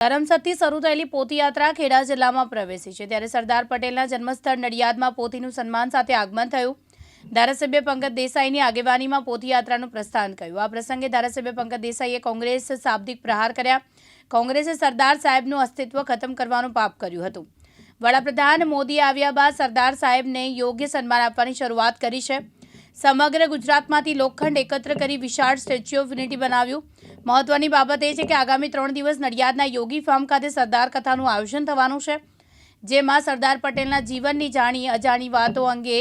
ધરમસરથી શરૂ થયેલી પોથીયાત્રા ખેડા જિલ્લામાં પ્રવેશી છે ત્યારે સરદાર પટેલના જન્મસ્થળ નડિયાદમાં પોથીનું સન્માન સાથે આગમન થયું। ધારાસભ્ય પંકજ દેસાઈની આગેવાનીમાં પોથીયાત્રાનું પ્રસ્થાન કર્યું। આ પ્રસંગે ધારાસભ્ય પંકજ દેસાઈએ કોંગ્રેસ શાબ્દિક પ્રહાર કર્યા। કોંગ્રેસે સરદાર સાહેબનું અસ્તિત્વ ખતમ કરવાનું પાપ કર્યું હતું। વડાપ્રધાન મોદી આવ્યા બાદ સરદાર સાહેબને યોગ્ય સન્માન આપવાની શરૂઆત કરી છે। સમગ્ર ગુજરાતમાંથી લોખંડ એકત્ર કરી વિશાળ સ્ટેચ્યુ ઓફ યુનિટી બનાવ્યું। મહત્વની બાબત એ છે કે આગામી 3 દિવસ નડિયાદના યોગી ફાર્મ ખાતે સરદાર કથાનું આયોજન થવાનું છે, જેમાં સરદાર પટેલના જીવનની જાણી અજાણી વાતો અંગે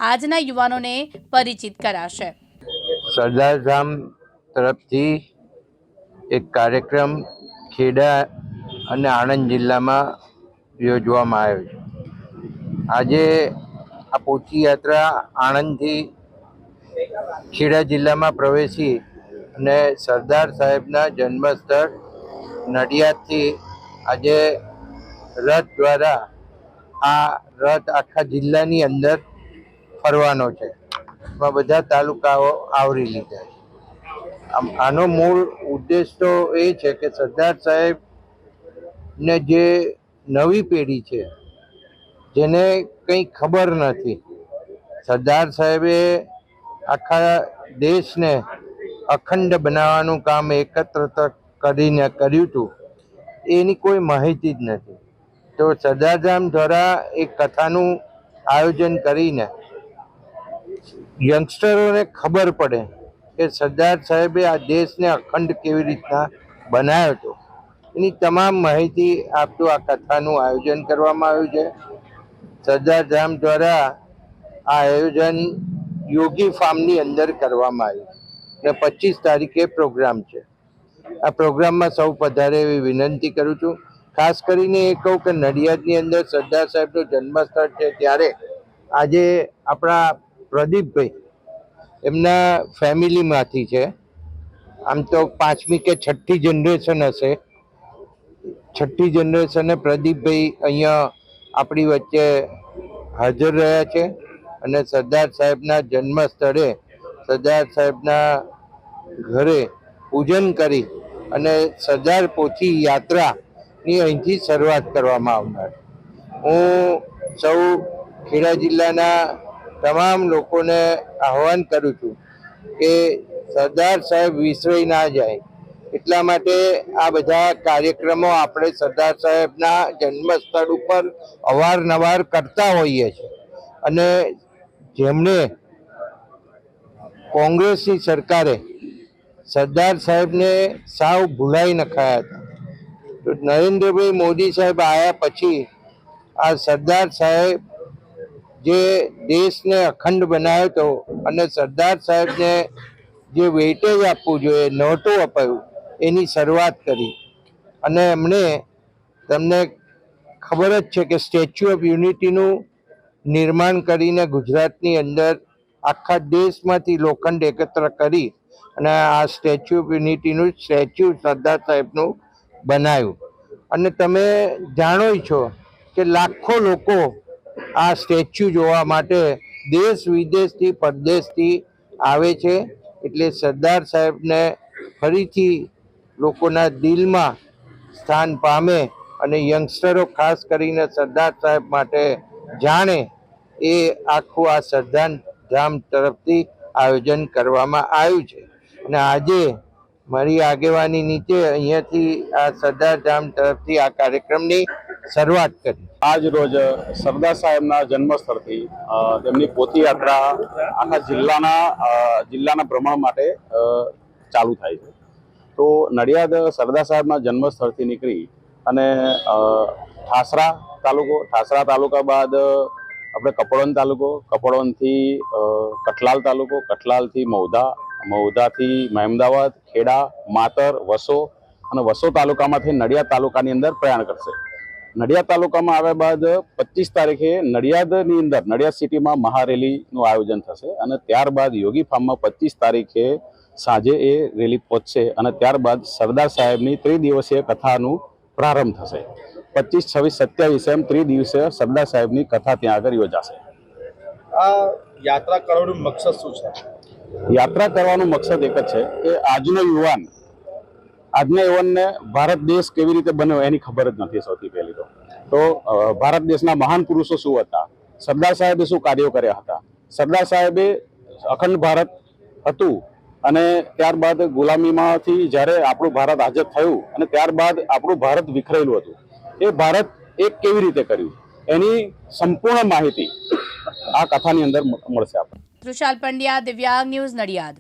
આજના યુવાનોને પરિચિત કરાશે। સરદાર ધામ તરફથી એક કાર્યક્રમ ખેડા અને આણંદ જિલ્લામાં યોજવામાં આવ્યો છે। આજે આ પોથીયાત્રા આણંદથી ખેડા જિલ્લામાં પ્રવેશી અને સરદાર સાહેબના જન્મસ્થળ નડિયાદથી આજે રથ દ્વારા આ રથ આખા જિલ્લાની અંદર ફરવાનો છે। એમાં બધા તાલુકાઓ આવરી લીધા છે। આનો મૂળ ઉદ્દેશ તો એ છે કે સરદાર સાહેબને જે નવી પેઢી છે જેને કંઈ ખબર નથી, સરદાર સાહેબે આખા દેશને અખંડ બનાવવાનું કામ એકત્ર કરીને કર્યું હતું, એની કોઈ માહિતી જ નથી। તો સરદારધામ દ્વારા એક કથાનું આયોજન કરીને યંગસ્ટરોને ખબર પડે કે સરદાર સાહેબે આ દેશને અખંડ કેવી રીતના બનાવ્યો હતો, એની તમામ માહિતી આપતું આ કથાનું આયોજન કરવામાં આવ્યું છે। સરદારધામ દ્વારા આ આયોજન યોગી ફાર્મની અંદર કરવામાં આવ્યું અને 25 તારીખે પ્રોગ્રામ છે। આ પ્રોગ્રામમાં સૌ પધારે એવી વિનંતી કરું છું। ખાસ કરીને એ કહું કે નડિયાદની અંદર સરદાર સાહેબનું જન્મસ્થળ છે, ત્યારે આજે આપણા પ્રદીપભાઈ એમના ફેમિલીમાંથી છે। આમ તો 5મી કે 6ઠ્ઠી જનરેશન હશે। 6ઠ્ઠી જનરેશને પ્રદીપભાઈ અહીંયા આપણી વચ્ચે હાજર રહ્યા છે અને સરદાર સાહેબના જન્મ સ્થળે સરદાર સાહેબના ઘરે પૂજન કરી અને સરદાર પોથી યાત્રાની અહીંથી શરૂઆત કરવામાં આવનાર। હું સૌ ખેડા જિલ્લાના તમામ લોકોને આહ્વાન કરું છું કે સરદાર સાહેબ વિસરાઈ ના જાય, એટલા માટે આ બધા કાર્યક્રમો આપણે સરદાર સાહેબના જન્મસ્થળ ઉપર અવારનવાર કરતા હોઈએ છીએ અને જેમણે કોંગ્રેસની સરકારે સરદાર સાહેબને સાવ ભૂલાઈ નખાયા હતા, તો નરેન્દ્રભાઈ મોદી સાહેબ આવ્યા પછી આ સરદાર સાહેબ જે દેશને અખંડ બનાવ્યો હતો અને સરદાર સાહેબને જે વેઇટેજ આપવું જોઈએ નહોતું અપાયું, એની શરૂઆત કરી અને એમણે, તમને ખબર જ છે કે સ્ટેચ્યુ ઓફ યુનિટીનું નિર્માણ કરીને ગુજરાતની અંદર આખા દેશમાંથી લોખંડ એકત્ર કરી અને આ સ્ટેચ્યુ ઓફ યુનિટીનું સ્ટેચ્યુ સરદાર સાહેબનું બનાવ્યું। અને તમે જાણો છો કે લાખો લોકો આ સ્ટેચ્યુ જોવા માટે દેશ વિદેશથી પરદેશથી આવે છે, એટલે સરદાર સાહેબને ફરીથી લોકોના દિલમાં સ્થાન પામે અને યંગસ્ટરો ખાસ કરીને સરદાર સાહેબ માટે જાણે, એ આખું આ સરદાર ધામ તરફથી આયોજન કરવામાં આવ્યું છે। અને આજે મારી આગેવાની નીચે અહીંયાથી આ સરદાર ધામ તરફથી આ કાર્યક્રમની શરૂઆત કરી। આજ રોજ સરદાર સાહેબના જન્મસ્થળથી તેમની પોથીયાત્રા આખા જિલ્લાના ભ્રમણ માટે ચાલુ થાય છે। તો નડિયાદ સરદાર સાહેબના જન્મસ્થળથી નીકળી અને ઠાસરા તાલુકા બાદ આપણે કપડવંજ તાલુકો, કપડવંજથી કઠલાલ તાલુકો, કઠલાલથી મહુધાથી મહેમદાવાદ, ખેડા, માતર, વસો અને વસો તાલુકામાંથી નડિયાદ તાલુકાની અંદર પ્રયાણ કરશે। નડિયાદ તાલુકામાં આવ્યા બાદ 25 તારીખે નડિયાદની અંદર નડિયાદ સિટીમાં મહારેલીનું આયોજન થશે અને ત્યારબાદ યોગી ફાર્મમાં 25 તારીખે સાંજે એ રેલી પહોંચશે અને ત્યારબાદ સરદાર સાહેબની 3 દિવસીય કથાનું પ્રારંભ થશે। 25, 26, 27 એમ 3 દિવસે સરદાર સાહેબની કથા ત્યાં આગળ યોજાશે। આ યાત્રા કરવાનું મકસદ શું છે? યાત્રા કરવાનો મકસદ એક જ છે કે આજનો યુવાન આજના યુવાનને ભારત દેશ કેવી રીતે બન્યો એની ખબર જ નથી. સૌથી પહેલી તો ભારત દેશના મહાન પુરુષો શું હતા, સરદાર સાહેબે શું કાર્યો કર્યા હતા. સરદાર સાહેબે અખંડ ભારત હતું અને ત્યારબાદ ગુલામીમાંથી જ્યારે આપણું ભારત આઝાદ થયું અને ત્યારબાદ આપણું ભારત વિખરેલું હતું, એ ભારત એક કેવી રીતે કર્યું એની સંપૂર્ણ માહિતી આ કથાની અંદર મળશે આપણને. તૃષાલ પંડ્યા, દિવ્યાંગ ન્યૂઝ, નડિયાદ.